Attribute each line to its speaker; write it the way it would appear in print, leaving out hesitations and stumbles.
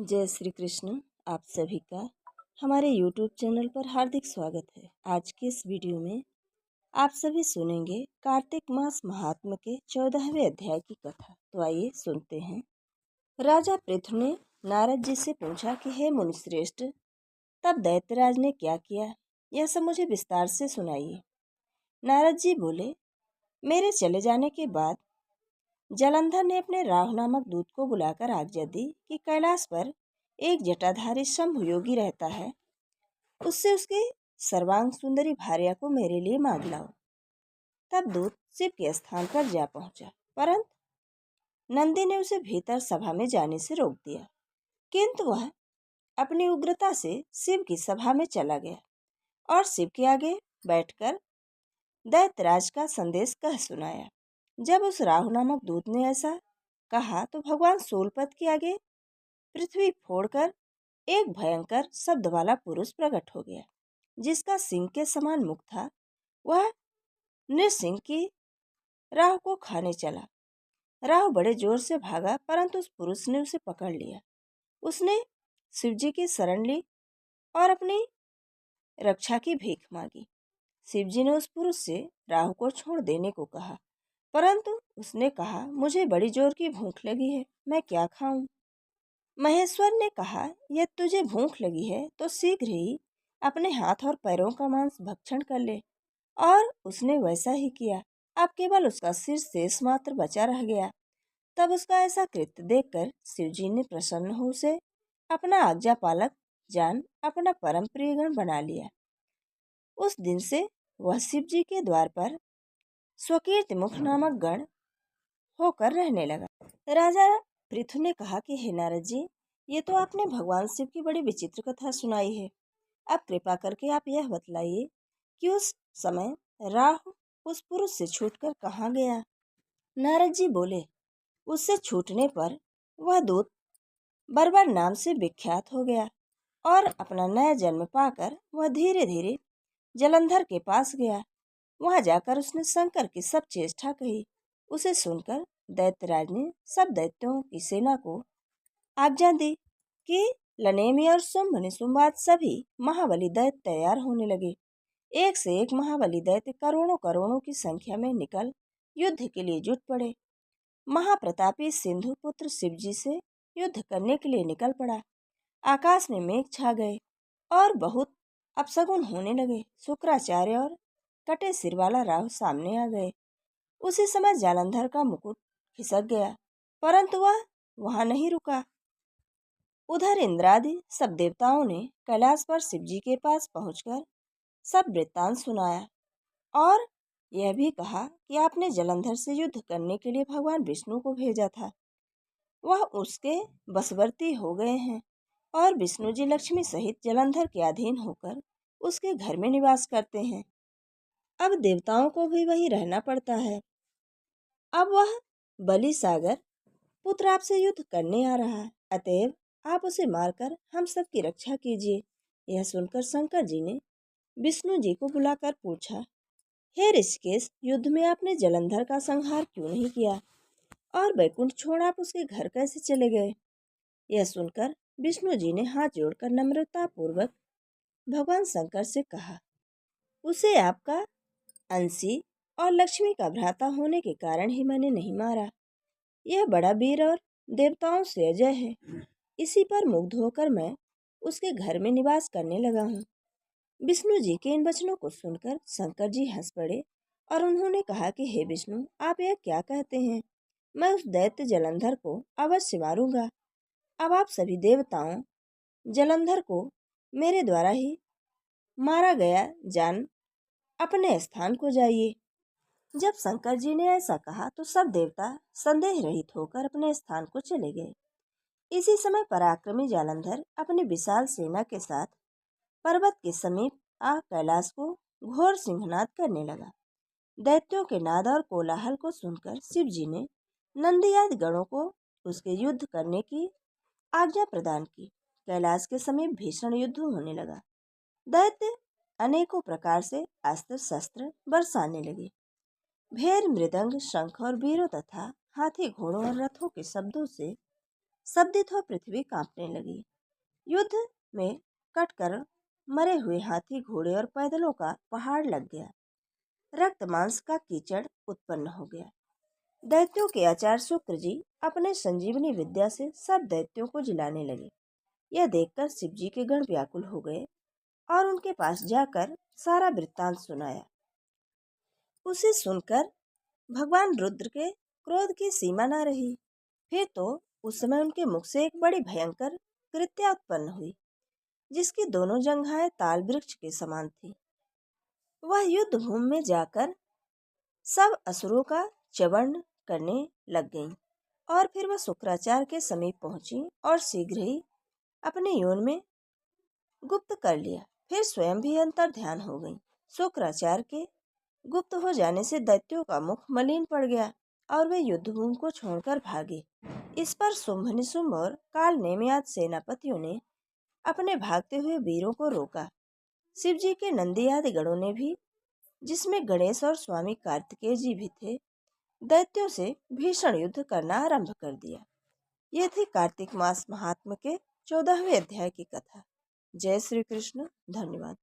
Speaker 1: जय श्री कृष्ण। आप सभी का हमारे YouTube चैनल पर हार्दिक स्वागत है। आज के इस वीडियो में आप सभी सुनेंगे कार्तिक मास महात्म्य के 14वें अध्याय की कथा। तो आइए सुनते हैं। राजा पृथु ने नारद जी से पूछा कि हे मुनिश्रेष्ठ, तब दैत्यराज ने क्या किया, यह सब मुझे विस्तार से सुनाइए। नारद जी बोले, मेरे चले जाने के बाद जलंधर ने अपने राहु नामक दूत को बुलाकर आज्ञा दी कि कैलाश पर एक जटाधारी शंभु योगी रहता है, उससे उसकी सर्वांग सुंदरी भार्या को मेरे लिए मांग लाओ। तब दूत शिव के स्थान पर जा पहुंचा, परंतु नंदी ने उसे भीतर सभा में जाने से रोक दिया। किंतु वह अपनी उग्रता से शिव की सभा में चला गया और शिव के आगे बैठकर दैत्यराज का संदेश कह सुनाया। जब उस राहु नामक दूत ने ऐसा कहा तो भगवान सूलपत के आगे पृथ्वी फोड़कर एक भयंकर शब्द वाला पुरुष प्रकट हो गया, जिसका सिंह के समान मुख था। वह नृसिंह की राहु को खाने चला। राहु बड़े जोर से भागा, परंतु उस पुरुष ने उसे पकड़ लिया। उसने शिव जी की शरण ली और अपनी रक्षा की भीख मांगी। शिव जी ने उस पुरुष से राहु को छोड़ देने को कहा, परंतु उसने कहा, मुझे बड़ी जोर की भूख लगी है, मैं क्या खाऊं। महेश्वर ने कहा, यदि तुझे भूख लगी है तो शीघ्र ही अपने हाथ और पैरों का मांस भक्षण कर ले। और उसने वैसा ही किया। अब केवल उसका सिर शेष मात्र बचा रह गया। तब उसका ऐसा कृत्य देखकर शिवजी ने प्रसन्न हो उसे अपना आज्ञा पालक जान अपना परम प्रियगण बना लिया। उस दिन से वह शिव जी के द्वार पर स्वकीर्ति मुख नामक गण होकर रहने लगा। राजा पृथु ने कहा कि हे नारद जी, ये तो आपने भगवान शिव की बड़ी विचित्र कथा सुनाई है। अब कृपा करके आप यह बतलाइए कि उस समय राहु उस पुरुष से छूटकर कहाँ गया। नारद जी बोले, उससे छूटने पर वह दूत बर्बर नाम से विख्यात हो गया और अपना नया जन्म पाकर वह धीरे धीरे जलंधर के पास गया। वहां जाकर उसने शंकर की सब चेष्टा कही। उसे सुनकर दैत्यराज ने सब दैत्यों की सेना को आज्ञा दी कि लनेमी और शुंभ निशुंभाद सभी महाबली दैत्य तैयार होने लगे। एक से एक महाबली दैत्य करोड़ों करोड़ों की संख्या में निकल युद्ध के लिए जुट पड़े। महाप्रतापी सिंधु पुत्र शिवजी से युद्ध करने के लिए निकल पड़ा। आकाश में मेघ छा गए और बहुत अपशगुन होने लगे। शुक्राचार्य और कटे सिर वाला राहु सामने आ गए। उसी समय जालंधर का मुकुट खिसक गया, परंतु वह वहां नहीं रुका। उधर इंद्रादि सब देवताओं ने कैलाश पर शिवजी के पास पहुंचकर सब वृत्तांत सुनाया और यह भी कहा कि आपने जलंधर से युद्ध करने के लिए भगवान विष्णु को भेजा था। वह उसके बशवर्ती हो गए हैं और विष्णु जी लक्ष्मी सहित जलंधर के अधीन होकर उसके घर में निवास करते हैं। अब देवताओं को भी वहीं रहना पड़ता है। अब वह बलि सागर पुत्र आपसे युद्ध करने आ रहा है, अतएव आप उसे मारकर हम सब की रक्षा कीजिए। यह सुनकर शंकर जी ने विष्णु जी को बुलाकर पूछा, हे ऋषिकेश, युद्ध में आपने जलंधर का संहार क्यों नहीं किया और वैकुंठ छोड़ आप उसके घर कैसे चले गए। यह सुनकर विष्णु जी ने हाथ जोड़कर नम्रता पूर्वक भगवान शंकर से कहा, उसे आपका अंशी और लक्ष्मी का भ्राता होने के कारण ही मैंने नहीं मारा। यह बड़ा वीर और देवताओं से अजय है। इसी पर मुग्ध होकर मैं उसके घर में निवास करने लगा हूँ। विष्णु जी के इन वचनों को सुनकर शंकर जी हंस पड़े और उन्होंने कहा कि हे विष्णु, आप यह क्या कहते हैं। मैं उस दैत्य जलंधर को अवश्य मारूंगा। अब आप सभी देवताओं जलंधर को मेरे द्वारा ही मारा गया जान अपने स्थान को जाइए। जब शंकर जी ने ऐसा कहा तो सब देवता संदेह रहित होकर अपने स्थान को चले गए। इसी समय पराक्रमी जालंधर अपनी विशाल सेना के साथ पर्वत के समीप आ कैलाश को घोर सिंहनाद करने लगा। दैत्यों के नाद और कोलाहल को सुनकर शिव जी ने नंदी आदि गणों को उसके युद्ध करने की आज्ञा प्रदान की। कैलाश के समीप भीषण युद्ध होने लगा। दैत्य अनेकों प्रकार से अस्त्र शस्त्र बरसाने लगे। भेर मृदंग शंख और वीरों तथा हाथी घोड़ों और रथों के शब्दों से शब्दित हो पृथ्वी कांपने लगी। युद्ध में कटकर मरे हुए हाथी, घोड़े और पैदलों का पहाड़ लग गया। रक्त मांस का कीचड़ उत्पन्न हो गया। दैत्यों के आचार्य शुक्र जी अपने संजीवनी विद्या से सब दैत्यों को जिलाने लगे। यह देखकर शिव जी के गण व्याकुल हो गए और उनके पास जाकर सारा वृत्तांत सुनाया। उसे सुनकर भगवान रुद्र के क्रोध की सीमा न रही। फिर तो उस समय उनके मुख से एक बड़ी भयंकर कृत्या उत्पन्न हुई, जिसकी दोनों जंघाएं ताल वृक्ष के समान थी। वह युद्ध भूमि में जाकर सब असुरों का च्यवरण करने लग गईं और फिर वह शुक्राचार्य के समीप पहुंची और शीघ्र ही अपने यौन में गुप्त कर लिया। फिर स्वयं भी अंतर ध्यान हो गईं। शुक्राचार्य के गुप्त हो जाने से दैत्यों का मुख मलिन पड़ गया और वे युद्धभूमि को छोड़कर भागे। इस पर शुंभ निशुंभ और काल नेमि आदि सेनापतियों ने अपने भागते हुए वीरों को रोका। शिव जी के नंदी आदि गणों ने भी, जिसमें गणेश और स्वामी कार्तिकेय जी भी थे, दैत्यों से भीषण युद्ध करना आरंभ कर दिया। यह थी कार्तिक मास महात्म्य के 14वें अध्याय की कथा। जय श्री कृष्ण। धन्यवाद।